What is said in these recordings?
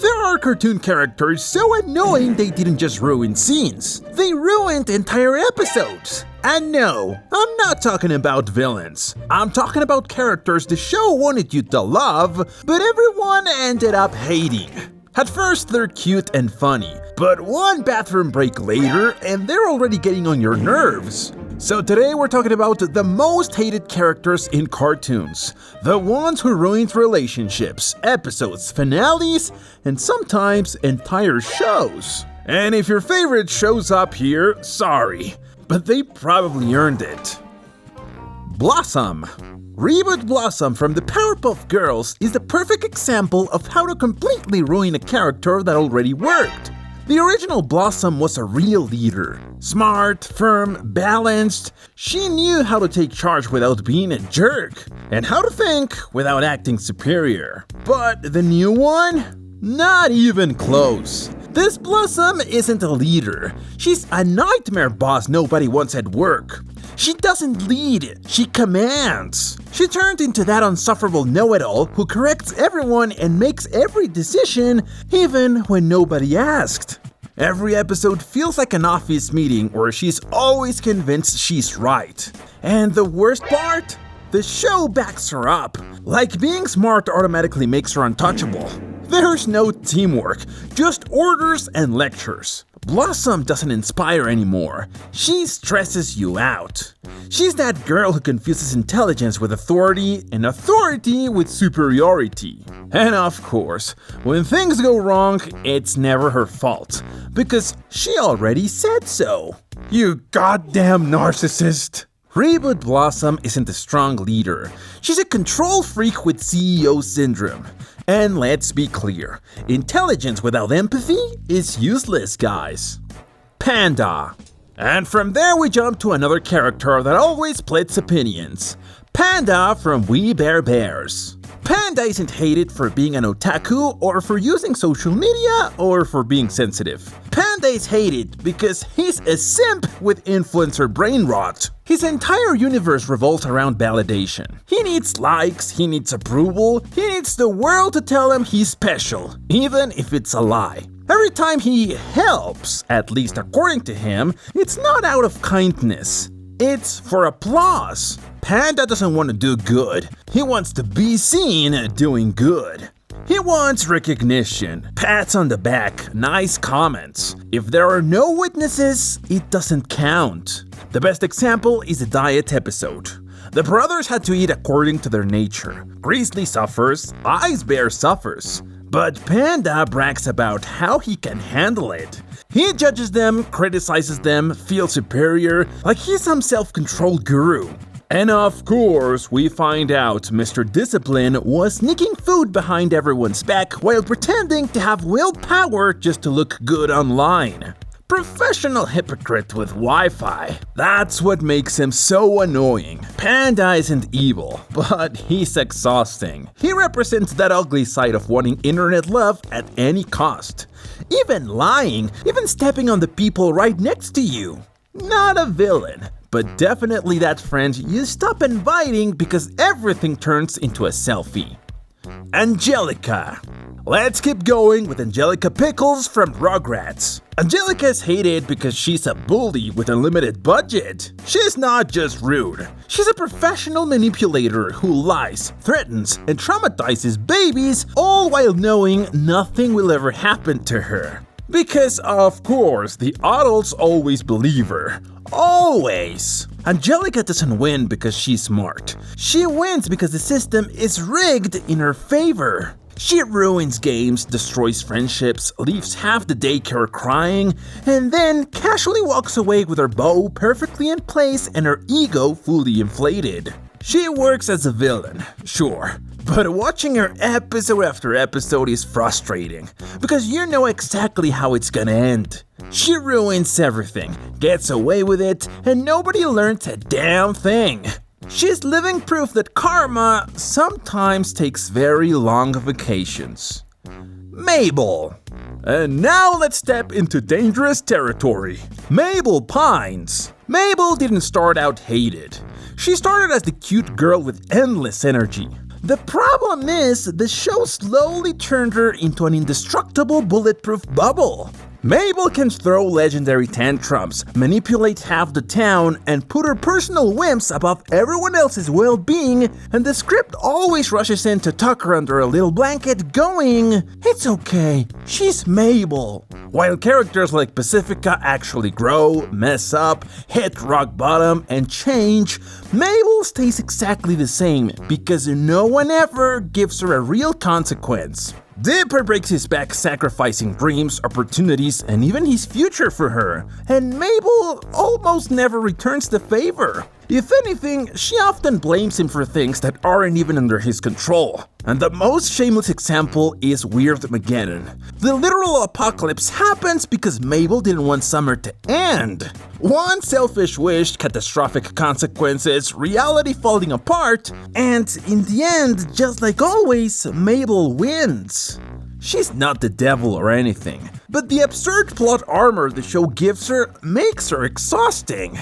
There are cartoon characters so annoying they didn't just ruin scenes, they ruined entire episodes. And no, I'm not talking about villains. I'm talking about characters the show wanted you to love, but everyone ended up hating. At first, they're cute and funny, but one bathroom break later and they're already getting on your nerves. So today we're talking about the most hated characters in cartoons. The ones who ruined relationships, episodes, finales, and sometimes entire shows. And if your favorite shows up here, sorry, but they probably earned it. Blossom. Reboot Blossom from the Powerpuff Girls is the perfect example of how to completely ruin a character that already worked. The original Blossom was a real leader. Smart, firm, balanced. She knew how to take charge without being a jerk, and how to think without acting superior. But the new one? Not even close. This Blossom isn't a leader. She's a nightmare boss nobody wants at work. She doesn't lead, she commands. She turned into that insufferable know-it-all who corrects everyone and makes every decision, even when nobody asked. Every episode feels like an office meeting where she's always convinced she's right. And the worst part? The show backs her up. Like being smart automatically makes her untouchable. There's no teamwork, just orders and lectures. Blossom doesn't inspire anymore. She stresses you out. She's that girl who confuses intelligence with authority and authority with superiority. And of course, when things go wrong, it's never her fault, because she already said so. You goddamn narcissist. Reboot Blossom isn't a strong leader. She's a control freak with CEO syndrome. And let's be clear, intelligence without empathy is useless, guys. Panda. And from there we jump to another character that always splits opinions. Panda from We Bare Bears. Panda isn't hated for being an otaku, or for using social media, or for being sensitive. Panda is hated because he's a simp with influencer brain rot. His entire universe revolves around validation. He needs likes, he needs approval, he needs the world to tell him he's special, even if it's a lie. Every time he helps, at least according to him, it's not out of kindness. It's for applause. Panda doesn't want to do good. He wants to be seen doing good. He wants recognition, pats on the back, nice comments. If there are no witnesses, it doesn't count. The best example is the diet episode. The brothers had to eat according to their nature. Grizzly suffers, Ice Bear suffers. But Panda brags about how he can handle it. He judges them, criticizes them, feels superior, like he's some self-control guru. And of course, we find out Mr. Discipline was sneaking food behind everyone's back while pretending to have willpower just to look good online. Professional hypocrite with Wi-Fi. That's what makes him so annoying. Panda isn't evil, but he's exhausting. He represents that ugly side of wanting internet love at any cost. Even lying, even stepping on the people right next to you. Not a villain, but definitely that friend you stop inviting because everything turns into a selfie. Angelica. Let's keep going with Angelica Pickles from Rugrats. Angelica is hated because she's a bully with a limited budget. She's not just rude. She's a professional manipulator who lies, threatens, and traumatizes babies, all while knowing nothing will ever happen to her. Because, of course, the adults always believe her. Always! Angelica doesn't win because she's smart. She wins because the system is rigged in her favor. She ruins games, destroys friendships, leaves half the daycare crying, and then casually walks away with her bow perfectly in place and her ego fully inflated. She works as a villain, sure, but watching her episode after episode is frustrating, because you know exactly how it's gonna end. She ruins everything, gets away with it, and nobody learns a damn thing. She's living proof that karma sometimes takes very long vacations. Mabel. And now let's step into dangerous territory. Mabel Pines. Mabel didn't start out hated. She started as the cute girl with endless energy. The problem is, the show slowly turned her into an indestructible bulletproof bubble. Mabel can throw legendary tantrums, manipulate half the town, and put her personal whims above everyone else's well-being, and the script always rushes in to tuck her under a little blanket going, "It's okay, she's Mabel." While characters like Pacifica actually grow, mess up, hit rock bottom, and change, Mabel stays exactly the same because no one ever gives her a real consequence. Dipper breaks his back sacrificing dreams, opportunities, and even his future for her, and Mabel almost never returns the favor. If anything, she often blames him for things that aren't even under his control. And the most shameless example is Weirdmageddon. The literal apocalypse happens because Mabel didn't want summer to end. One selfish wish, catastrophic consequences, reality falling apart, and in the end, just like always, Mabel wins. She's not the devil or anything, but the absurd plot armor the show gives her makes her exhausting.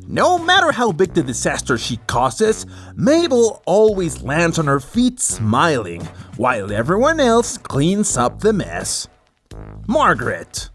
No matter how big the disaster she causes, Mabel always lands on her feet smiling, while everyone else cleans up the mess. Margaret.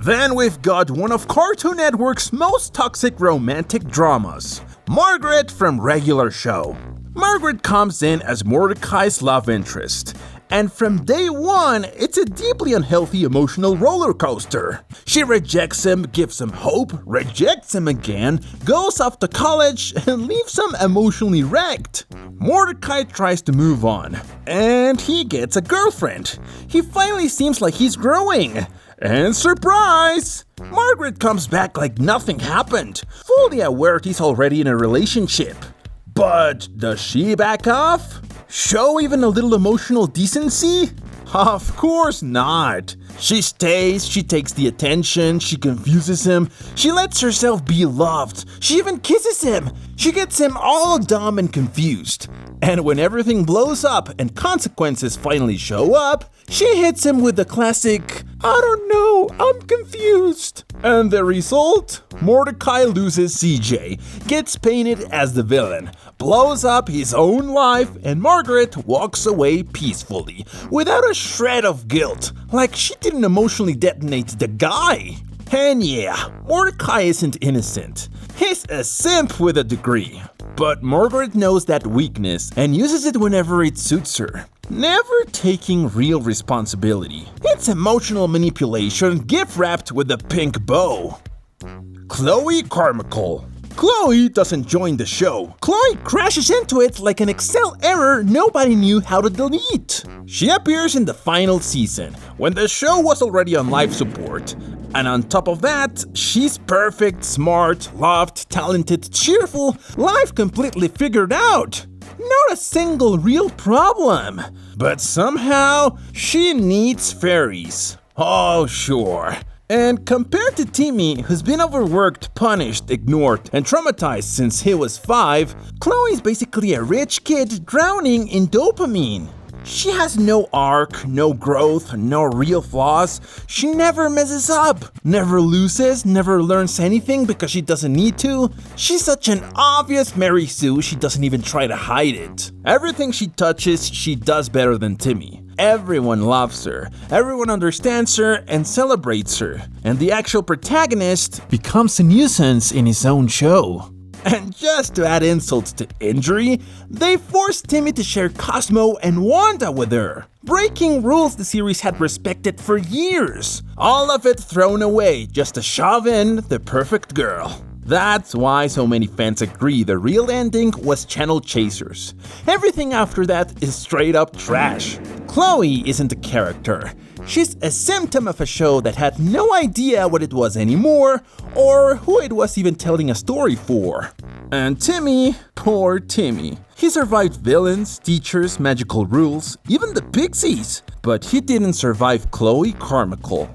Then we've got one of Cartoon Network's most toxic romantic dramas, Margaret from Regular Show. Margaret comes in as Mordecai's love interest, and from day one, it's a deeply unhealthy emotional roller coaster. She rejects him, gives him hope, rejects him again, goes off to college, and leaves him emotionally wrecked. Mordecai tries to move on, and he gets a girlfriend. He finally seems like he's growing. And surprise! Margaret comes back like nothing happened, fully aware he's already in a relationship. But does she back off? Show even a little emotional decency? Of course not. She stays, she takes the attention, she confuses him, she lets herself be loved, she even kisses him. She gets him all dumb and confused. And when everything blows up and consequences finally show up, she hits him with the classic, "I don't know, I'm confused." And the result? Mordecai loses CJ, gets painted as the villain, blows up his own life, and Margaret walks away peacefully, without a shred of guilt, like she didn't emotionally detonate the guy. And yeah, Mordecai isn't innocent. He's a simp with a degree. But Margaret knows that weakness and uses it whenever it suits her, never taking real responsibility. It's emotional manipulation gift-wrapped with a pink bow. Chloe Carmichael. Chloe doesn't join the show. Chloe crashes into it like an Excel error nobody knew how to delete. She appears in the final season, when the show was already on life support. And on top of that, she's perfect, smart, loved, talented, cheerful, life completely figured out. Not a single real problem. But somehow, she needs fairies. Oh, sure. And compared to Timmy, who's been overworked, punished, ignored, and traumatized since he was 5, Chloe's basically a rich kid drowning in dopamine. She has no arc, no growth, no real flaws. She never messes up, never loses, never learns anything because she doesn't need to. She's such an obvious Mary Sue, she doesn't even try to hide it. Everything she touches, she does better than Timmy. Everyone loves her, everyone understands her and celebrates her, and the actual protagonist becomes a nuisance in his own show. And just to add insult to injury, they forced Timmy to share Cosmo and Wanda with her, breaking rules the series had respected for years. All of it thrown away just to shove in the perfect girl. That's why so many fans agree the real ending was Channel Chasers. Everything after that is straight up trash. Chloe isn't a character. She's a symptom of a show that had no idea what it was anymore, or who it was even telling a story for. And Timmy, poor Timmy. He survived villains, teachers, magical rules, even the Pixies, but he didn't survive Chloe Carmichael.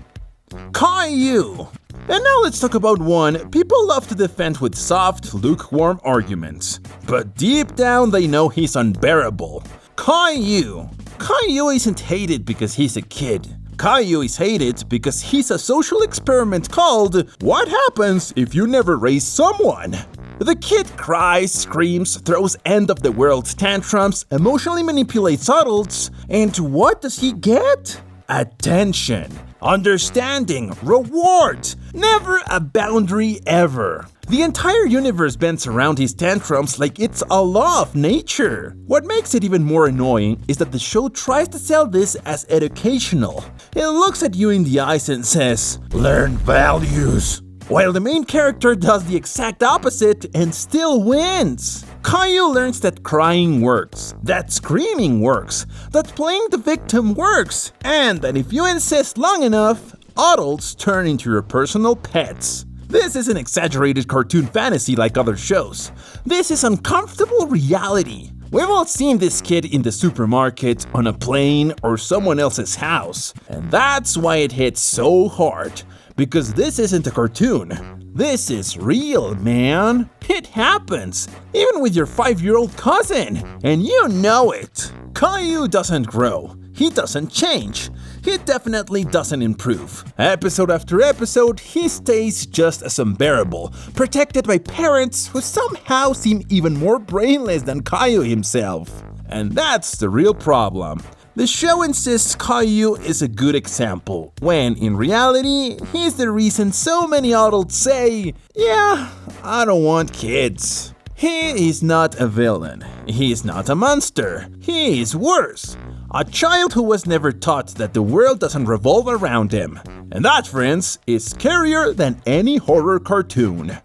Caillou! And now let's talk about one people love to defend with soft, lukewarm arguments. But deep down they know he's unbearable. Caillou. Caillou isn't hated because he's a kid. Caillou is hated because he's a social experiment called What Happens If You Never Raise Someone? The kid cries, screams, throws end-of-the-world tantrums, emotionally manipulates adults, and what does he get? Attention, understanding, reward, never a boundary ever. The entire universe bends around his tantrums like it's a law of nature. What makes it even more annoying is that the show tries to sell this as educational. It looks at you in the eyes and says, "Learn values," while the main character does the exact opposite and still wins. Caillou learns that crying works, that screaming works, that playing the victim works, and that if you insist long enough, adults turn into your personal pets. This isn't exaggerated cartoon fantasy like other shows. This is uncomfortable reality. We've all seen this kid in the supermarket, on a plane, or someone else's house. And that's why it hits so hard. Because this isn't a cartoon. This is real, man. It happens, even with your 5-year-old cousin. And you know it. Caillou doesn't grow. He doesn't change. He definitely doesn't improve. Episode after episode, he stays just as unbearable, protected by parents who somehow seem even more brainless than Caillou himself. And that's the real problem. The show insists Caillou is a good example, when in reality, he's the reason so many adults say, "Yeah, I don't want kids." He is not a villain. He is not a monster. He is worse. A child who was never taught that the world doesn't revolve around him. And that, friends, is scarier than any horror cartoon.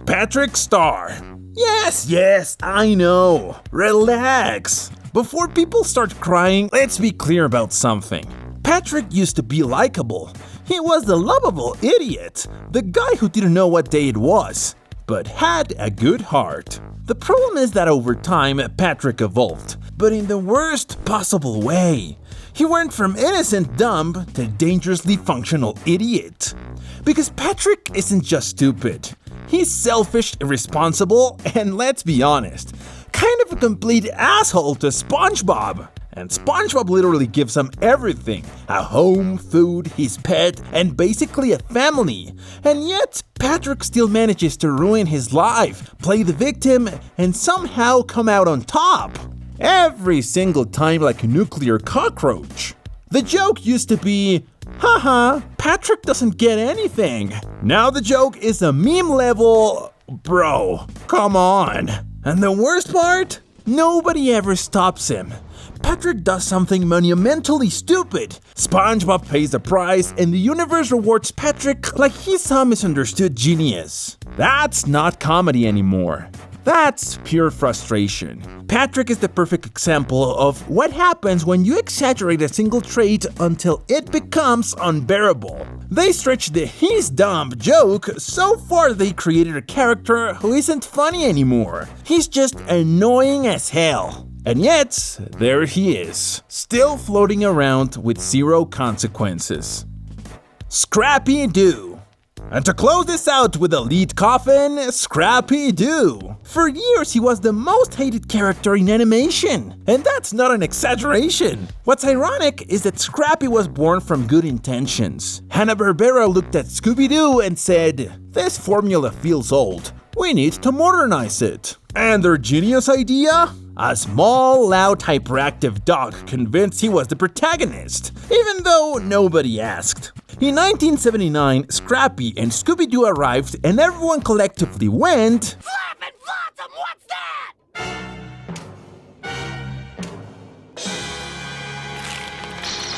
Patrick Star. Yes, I know. Relax. Before people start crying, let's be clear about something. Patrick used to be likable. He was the lovable idiot, the guy who didn't know what day it was, but had a good heart. The problem is that over time, Patrick evolved, but in the worst possible way. He went from innocent dumb to dangerously functional idiot. Because Patrick isn't just stupid. He's selfish, irresponsible, and let's be honest, kind of a complete asshole to SpongeBob. And SpongeBob literally gives him everything. A home, food, his pet, and basically a family. And yet, Patrick still manages to ruin his life, play the victim, and somehow come out on top. Every single time like a nuclear cockroach. The joke used to be, haha, Patrick doesn't get anything. Now the joke is a meme level, bro, come on. And the worst part? Nobody ever stops him. Patrick does something monumentally stupid. SpongeBob pays the price, and the universe rewards Patrick like he's some misunderstood genius. That's not comedy anymore. That's pure frustration. Patrick is the perfect example of what happens when you exaggerate a single trait until it becomes unbearable. They stretched the "he's dumb" joke so far they created a character who isn't funny anymore. He's just annoying as hell. And yet, there he is, still floating around with zero consequences. Scrappy-Doo. And to close this out with a lead coffin, Scrappy-Doo. For years he was the most hated character in animation, and that's not an exaggeration. What's ironic is that Scrappy was born from good intentions. Hanna-Barbera looked at Scooby-Doo and said, "This formula feels old. We need to modernize it." And their genius idea? A small, loud, hyperactive dog convinced he was the protagonist, even though nobody asked. In 1979, Scrappy and Scooby-Doo arrived and everyone collectively went, "Flappin' Flotsam, what's that?"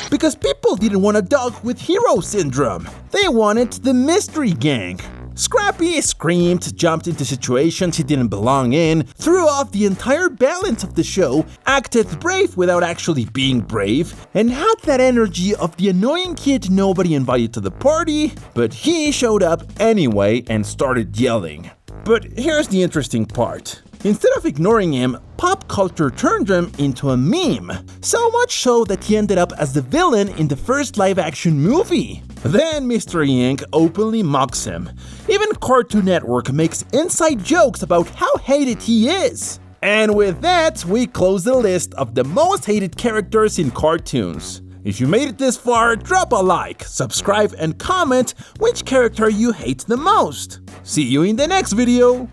Because people didn't want a dog with hero syndrome. They wanted the mystery gang. Scrappy screamed, jumped into situations he didn't belong in, threw off the entire balance of the show, acted brave without actually being brave, and had that energy of the annoying kid nobody invited to the party, but he showed up anyway and started yelling. But here's the interesting part. Instead of ignoring him, pop culture turned him into a meme. So much so that he ended up as the villain in the first live-action movie. Then Mr. Yank openly mocks him. Even Cartoon Network makes inside jokes about how hated he is. And with that, we close the list of the most hated characters in cartoons. If you made it this far, drop a like, subscribe, and comment which character you hate the most. See you in the next video!